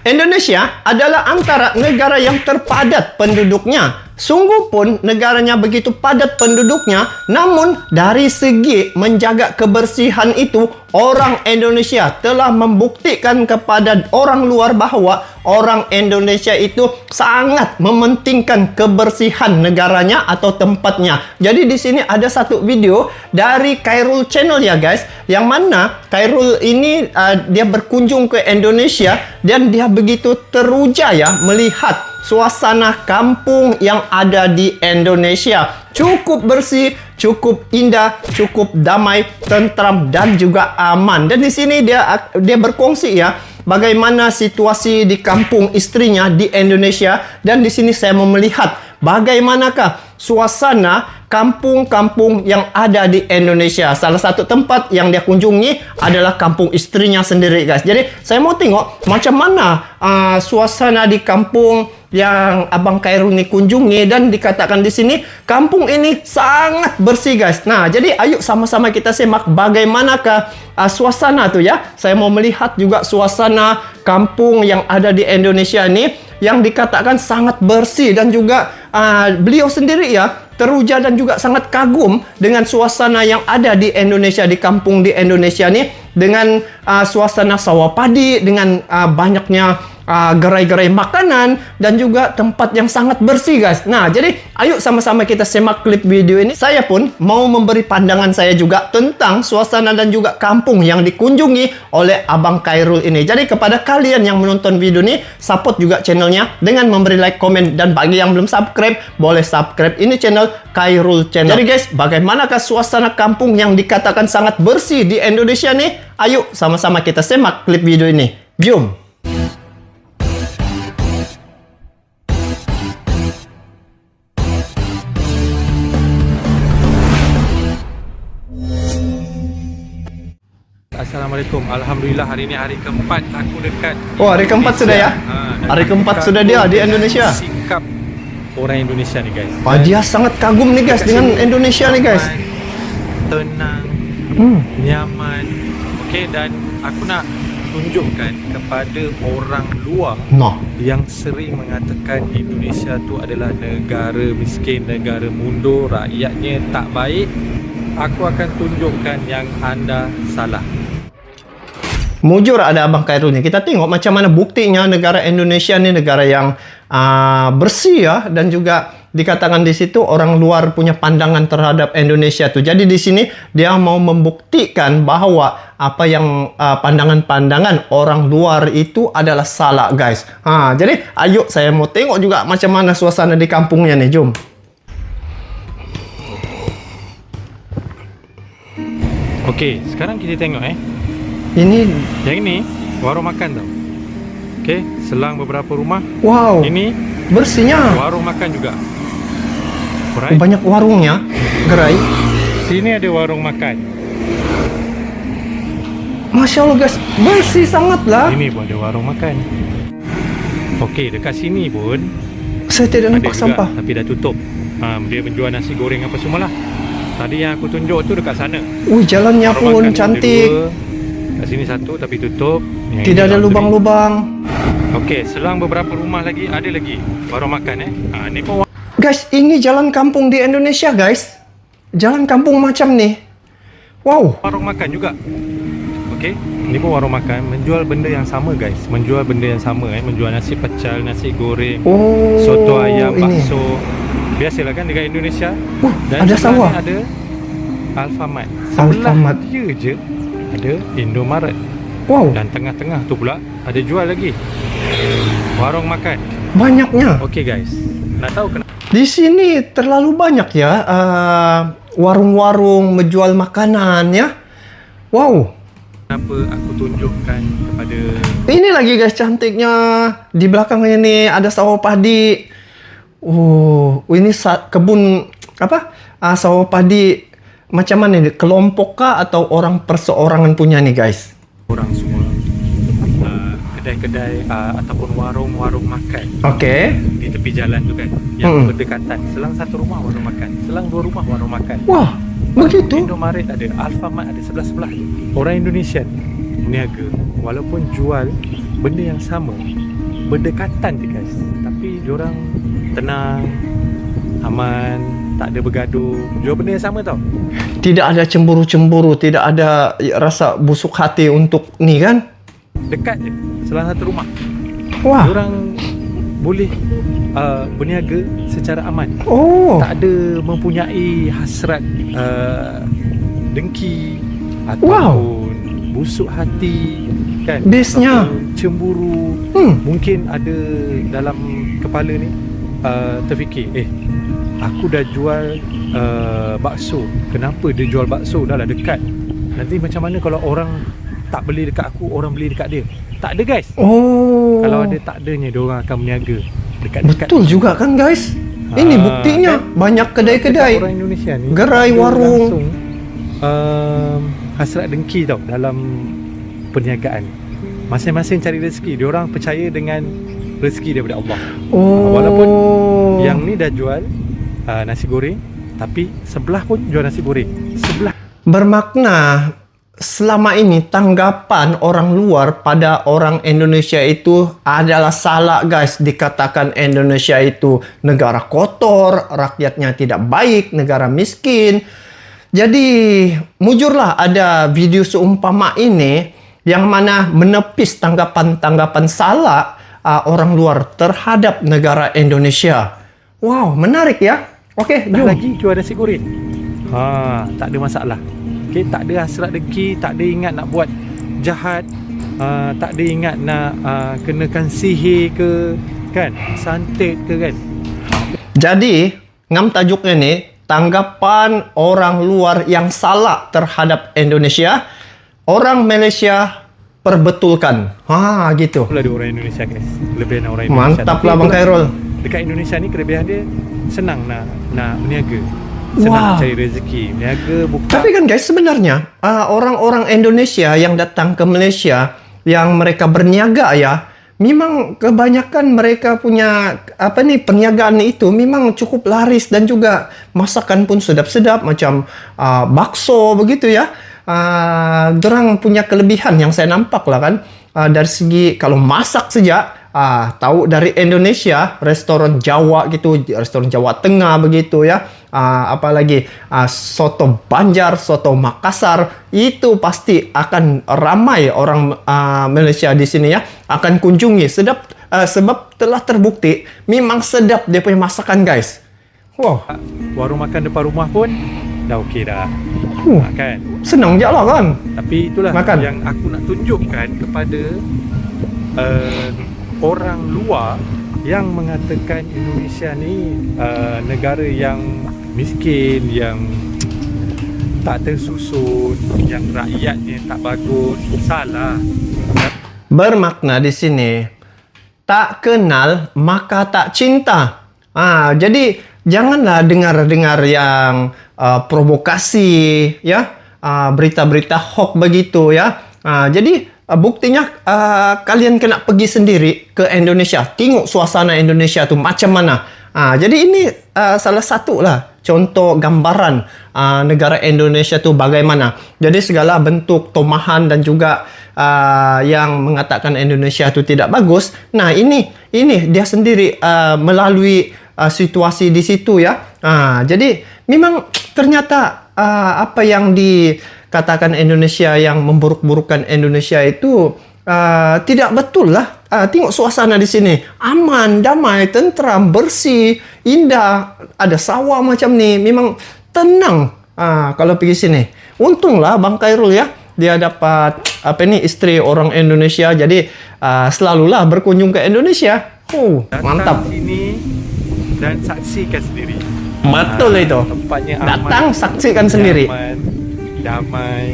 Indonesia adalah antara negara yang terpadat penduduknya. Sungguh pun negaranya begitu padat penduduknya, namun dari segi menjaga kebersihan itu, orang Indonesia telah membuktikan kepada orang luar bahwa orang Indonesia itu sangat mementingkan kebersihan negaranya atau tempatnya. Jadi di sini ada satu video dari Khairul Channel ya guys, yang mana Khairul ini dia berkunjung ke Indonesia dan dia begitu teruja ya melihat suasana kampung yang ada di Indonesia. Cukup bersih, cukup indah, cukup damai, tentram dan juga aman. Dan di sini dia berkongsi ya bagaimana situasi di kampung istrinya di Indonesia, dan di sini saya mau melihat bagaimanakah suasana kampung-kampung yang ada di Indonesia. Salah satu tempat yang dia kunjungi adalah kampung istrinya sendiri guys. Jadi saya mau tengok macam mana suasana di kampung yang Abang Khairul ini kunjungi, dan dikatakan di sini kampung ini sangat bersih guys. Nah, jadi ayo sama-sama kita simak bagaimanakah suasana tuh ya. Saya mau melihat juga suasana kampung yang ada di Indonesia ini yang dikatakan sangat bersih, dan juga beliau sendiri ya teruja dan juga sangat kagum dengan suasana yang ada di Indonesia, di kampung di Indonesia nih, dengan suasana sawah padi, dengan banyaknya gerai-gerai makanan, dan juga tempat yang sangat bersih guys. Nah, jadi ayo sama-sama kita simak klip video ini. Saya pun mau memberi pandangan saya juga tentang suasana dan juga kampung yang dikunjungi oleh Abang Khairul ini. Jadi kepada kalian yang menonton video ini, support juga channelnya dengan memberi like, komen, dan bagi yang belum subscribe, boleh subscribe ini channel Khairul Channel. Jadi guys, bagaimanakah suasana kampung yang dikatakan sangat bersih di Indonesia nih? Ayo sama-sama kita simak klip video ini. Jom! Assalamualaikum. Alhamdulillah hari ini hari keempat aku dekat. Oh, hari keempat sudah ya? Hari keempat sudah dia di Indonesia. Sikap orang Indonesia nih guys. Oh, dia sangat kagum nih guys dengan Indonesia nih guys. Tenang, nyaman. Okey, dan aku nak tunjukkan kepada orang luar yang sering mengatakan Indonesia tu adalah negara miskin, negara mundur, rakyatnya tak baik. Aku akan tunjukkan yang anda salah. Mujur ada Abang Khairul ni. Kita tengok macam mana buktinya negara Indonesia ni negara yang bersih ya, dan juga dikatakan di situ orang luar punya pandangan terhadap Indonesia tu. Jadi di sini dia mau membuktikan bahawa apa yang pandangan-pandangan orang luar itu adalah salah guys. Jadi ayo saya mau tengok juga macam mana suasana di kampungnya nih. Jom. Okey, sekarang kita tengok Ini yang ini warung makan tau. Okey, selang beberapa rumah. Wow. Ini bersihnya. warung makan juga. Alright. Banyak warungnya, gerai. Sini ada warung makan. Masya Allah guys, bersih sangat lah. Ini pun ada warung makan. Okey, dekat sini pun saya tidak nampak sampah. Tapi dah tutup. Dia menjual nasi goreng apa semualah. Tadi yang aku tunjuk tu dekat sana. Jalannya pun cantik. Kat sini satu tapi tutup. Tidak ada lubang-lubang. Okey, selang beberapa rumah lagi ada lagi warung makan ni pun. Guys, ini jalan kampung di Indonesia guys. Jalan kampung macam ni. Wow. Warung makan juga. Okey, ini pun warung makan menjual benda yang sama guys. Menjual benda yang sama menjual nasi pecel, nasi goreng, soto ayam, bakso. Biasalah kan dekat Indonesia. Dan ada sawah. Ada Alfamart. Alfamart dia je ada Indomaret. Wow. Dan tengah-tengah tu pula ada jual lagi warung makan. Banyaknya. Okey guys, nak tahu kenapa di sini terlalu banyak ya warung-warung menjual makanan ya. Wow. Kenapa aku tunjukkan kepada ini lagi guys cantiknya. Di belakangnya ini ada sawah padi. Ini kebun apa? Sawah padi macam mana ni? Kelompok kah atau orang perseorangan punya nih guys? orang semua kedai-kedai ataupun warung-warung makan. Okey. Di tepi jalan tu kan yang berdekatan. Selang satu rumah warung makan, selang dua rumah warung makan. Wah, begitu. Indomaret ada, Alfamart ada sebelah-sebelah. Orang Indonesia niaga walaupun jual benda yang sama, berdekatan je guys, tapi diorang tenang, aman, tak ada bergaduh, jual benda yang sama tau. Tidak ada cemburu-cemburu, tidak ada rasa busuk hati untuk ni kan? Dekat je, salah satu rumah. Wah. Diorang boleh berniaga secara aman. Oh. Tak ada mempunyai hasrat dengki ataupun busuk hati kan, Bestnya. ataupun cemburu. Mungkin ada dalam kepala ni terfikir, aku dah jual bakso, kenapa dia jual bakso, dah lah dekat, nanti macam mana kalau orang tak beli dekat aku, orang beli dekat dia. Tak ada guys. Oh. Kalau ada tak adanya, diorang akan berniaga dekat-dekat. Betul juga kan guys. Ini buktinya kan? banyak kedai-kedai, Orang Indonesia ni gerai ada warung. langsung hasrat dengki tau dalam perniagaan. Masing-masing cari rezeki. Diorang percaya dengan rezeki daripada Allah. Oh. Walaupun yang ni dah jual nasi goreng, tapi sebelah pun jual nasi goreng. Sebelah. Bermakna selama ini tanggapan orang luar pada orang Indonesia itu adalah salah guys. Dikatakan Indonesia itu negara kotor, rakyatnya tidak baik, negara miskin. Jadi mujurlah ada video seumpama ini yang mana menepis tanggapan-tanggapan salah orang luar terhadap negara Indonesia. Wow, menarik ya. Oke, Dah jom. lagi jual nasi goreng. Tak ada masalah. Okay, tak ada hasrat dengki, tak ada ingat nak buat jahat, tak ada ingat nak kenakan sihir ke, kan, santet ke kan. Jadi, ngam tajuknya ni, tanggapan orang luar yang salah terhadap Indonesia, orang Malaysia perbetulkan. Gitu. Itulah dia orang Indonesia guys, kelebihan orang Indonesia. Mantap Tapi lah Bang itulah, Khairul. dekat Indonesia ni kelebihan dia senang nak berniaga, senang nak cari rezeki, berniaga buka. Tapi kan guys, sebenarnya orang-orang Indonesia yang datang ke Malaysia, yang mereka berniaga ya, memang kebanyakan mereka punya perniagaan itu memang cukup laris dan juga masakan pun sedap-sedap macam bakso begitu ya. Dorang punya kelebihan yang saya nampak lah kan, dari segi kalau masak saja. Tahu dari Indonesia, restoran Jawa gitu, restoran Jawa Tengah begitu ya. Apalagi soto Banjar, soto Makassar, itu pasti akan ramai orang Malaysia di sini ya, akan kunjungi. Sedap, sebab telah terbukti memang sedap dia punya masakan guys. Wow. Warung makan depan rumah pun dah okey dah. Kan? Senang je lah kan. Tapi itulah Makan. yang aku nak tunjukkan kepada orang luar yang mengatakan Indonesia ni negara yang miskin, yang tak tersusun, yang rakyatnya tak bagus. Salah. Bermakna di sini, tak kenal maka tak cinta. Jadi janganlah dengar-dengar yang provokasi ya, berita-berita hoax begitu ya. Jadi buktinya kalian kena pergi sendiri ke Indonesia, tengok suasana Indonesia tu macam mana. Jadi ini salah satu lah contoh gambaran negara Indonesia tu bagaimana. Jadi segala bentuk tomahan dan juga yang mengatakan Indonesia tu tidak bagus. Nah ini dia sendiri melalui situasi di situ ya. Jadi memang ternyata apa yang dikatakan Indonesia, yang memburuk-burukkan Indonesia itu tidak betul lah. Tengok suasana di sini, aman, damai, tentram, bersih, indah, ada sawah macam ni, memang tenang kalau pergi sini. Untunglah Bang Khairul ya, dia dapat isteri orang Indonesia, jadi selalulah berkunjung ke Indonesia. Mantap. Datang sini dan saksikan sendiri. Betul itu. Tempatnya aman, Datang saksikan sendiri. nyaman, damai,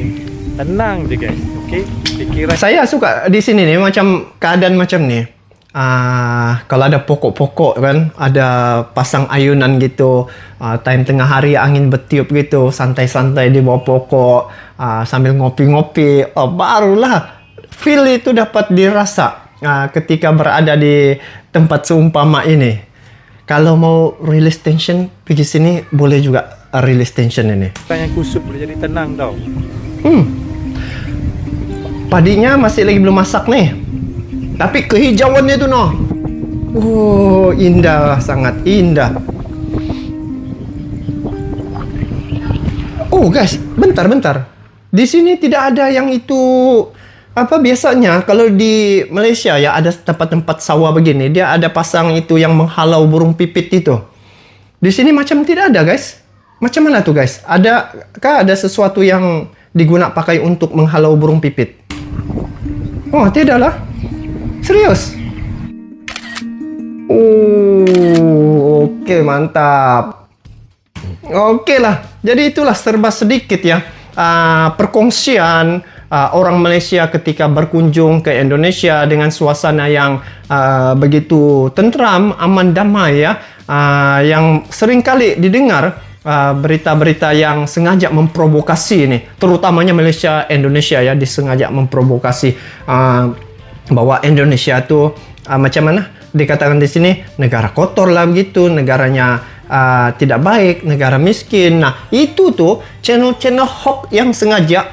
tenang je guys. Okey, fikiran Saya suka di sini nih macam keadaan macam ni. Kalau ada pokok-pokok kan, ada pasang ayunan gitu, time tengah hari angin bertiup gitu, santai-santai di bawah pokok, sambil ngopi-ngopi, barulah feel itu dapat dirasa ketika berada di tempat seumpama ini. Kalau mau release tension, pergi sini boleh juga release tension ini. yang kusut boleh jadi tenang tau. Padinya masih lagi belum masak nih. Tapi kehijauannya itu noh. Oh, indah, sangat indah. Oh guys, bentar. Di sini tidak ada yang itu apa biasanya kalau di Malaysia ya ada tempat-tempat sawah begini, dia ada pasang itu yang menghalau burung pipit itu. Di sini macam tidak ada, guys. Macam mana tuh, guys? Adakah ada sesuatu yang digunakan pakai untuk menghalau burung pipit? Oh, tidak lah. Serius? Oh, oke, mantap. Oke lah. Jadi itulah serba sedikit ya perkongsian orang Malaysia ketika berkunjung ke Indonesia dengan suasana yang begitu tentram, aman, damai ya. Yang seringkali didengar berita-berita yang sengaja memprovokasi ini, terutamanya Malaysia, Indonesia ya, disengaja memprovokasi bahwa Indonesia itu macam mana dikatakan di sini, negara kotor lah begitu, negaranya tidak baik, negara miskin. Nah, itu tuh channel-channel hoax yang sengaja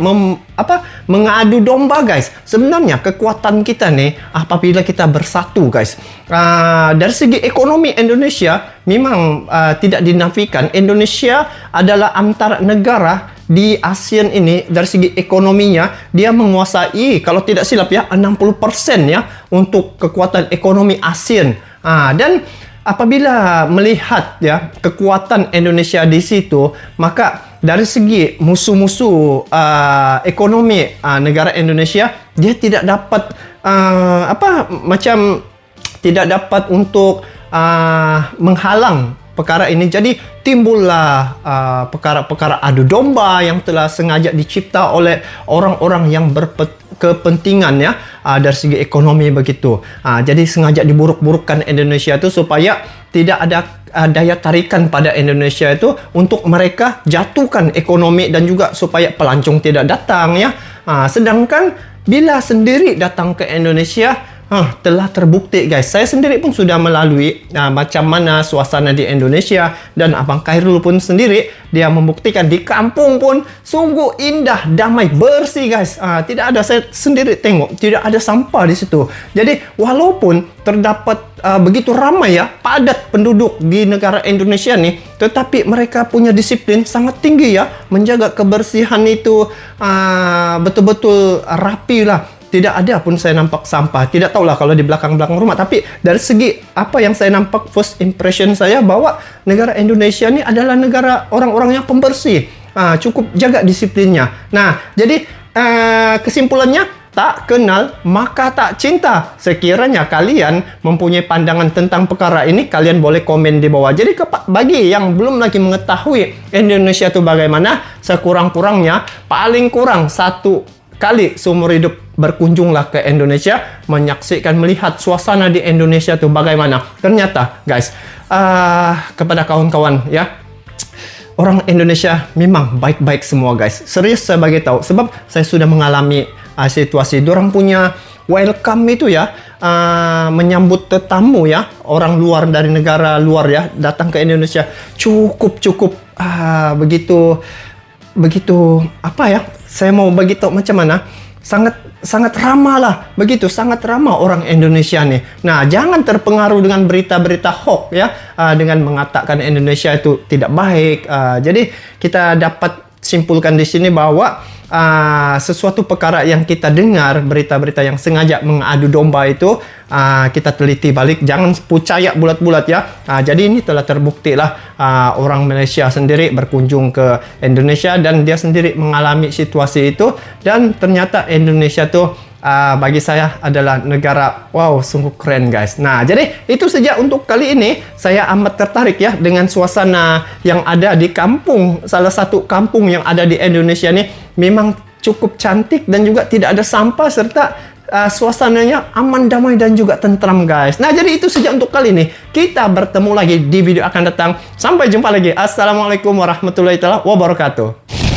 mengadu domba, guys. Sebenarnya kekuatan kita nih apabila kita bersatu, guys. Dari segi ekonomi Indonesia memang tidak dinafikan. Indonesia adalah antara negara di ASEAN ini dari segi ekonominya dia menguasai, kalau tidak silap ya, 60% ya untuk kekuatan ekonomi ASEAN. Dan apabila melihat ya kekuatan Indonesia di situ, maka dari segi musuh-musuh ekonomi negara Indonesia, dia tidak dapat tidak dapat untuk menghalang perkara ini. Jadi timbullah perkara-perkara adu domba yang telah sengaja dicipta oleh orang-orang yang berkepentingan ya dari segi ekonomi begitu. Jadi sengaja diburuk-burukkan Indonesia itu supaya tidak ada daya tarikan pada Indonesia itu untuk mereka jatuhkan ekonomi dan juga supaya pelancong tidak datang ya. Sedangkan bila sendiri datang ke Indonesia, telah terbukti, guys. Saya sendiri pun sudah melalui macam mana suasana di Indonesia, dan Abang Khairul pun sendiri dia membuktikan di kampung pun sungguh indah, damai, bersih, guys. Tidak ada, saya sendiri tengok tidak ada sampah di situ. Jadi walaupun terdapat begitu ramai ya, padat penduduk di negara Indonesia nih, tetapi mereka punya disiplin sangat tinggi ya, menjaga kebersihan itu betul-betul rapi lah. Tidak ada pun saya nampak sampah. Tidak tahulah kalau di belakang-belakang rumah. Tapi dari segi apa yang saya nampak, first impression saya bahwa negara Indonesia ini adalah negara orang-orang yang pembersih. Cukup jaga disiplinnya. Nah, jadi kesimpulannya, tak kenal maka tak cinta. Sekiranya kalian mempunyai pandangan tentang perkara ini, kalian boleh komen di bawah. Jadi bagi yang belum lagi mengetahui Indonesia itu bagaimana, sekurang-kurangnya paling kurang 1 kali seumur hidup berkunjunglah ke Indonesia, menyaksikan, melihat suasana di Indonesia itu bagaimana. Ternyata guys, kepada kawan-kawan ya, orang Indonesia memang baik-baik semua, guys. Serius saya bagi tahu, sebab saya sudah mengalami situasi dorang punya welcome itu ya, menyambut tetamu ya, orang luar dari negara luar ya, datang ke Indonesia cukup begitu apa ya, saya mau bagi tahu macam mana, sangat ramah lah, begitu sangat ramah orang Indonesia nih. Nah, jangan terpengaruh dengan berita-berita hoax ya, dengan mengatakan Indonesia itu tidak baik. Jadi kita dapat simpulkan di sini bahwa sesuatu perkara yang kita dengar, berita-berita yang sengaja mengadu domba itu, kita teliti balik, jangan percaya bulat-bulat ya. Jadi ini telah terbukti lah, orang Malaysia sendiri berkunjung ke Indonesia dan dia sendiri mengalami situasi itu, dan ternyata Indonesia tuh bagi saya adalah negara wow, sungguh keren, guys. Nah, jadi itu saja untuk kali ini. Saya amat tertarik ya dengan suasana yang ada di kampung, salah satu kampung yang ada di Indonesia nih. Memang cukup cantik dan juga tidak ada sampah, serta suasananya aman, damai dan juga tentram, guys. Nah, jadi itu saja untuk kali ini. Kita bertemu lagi di video akan datang. Sampai jumpa lagi. Assalamualaikum warahmatullahi wabarakatuh.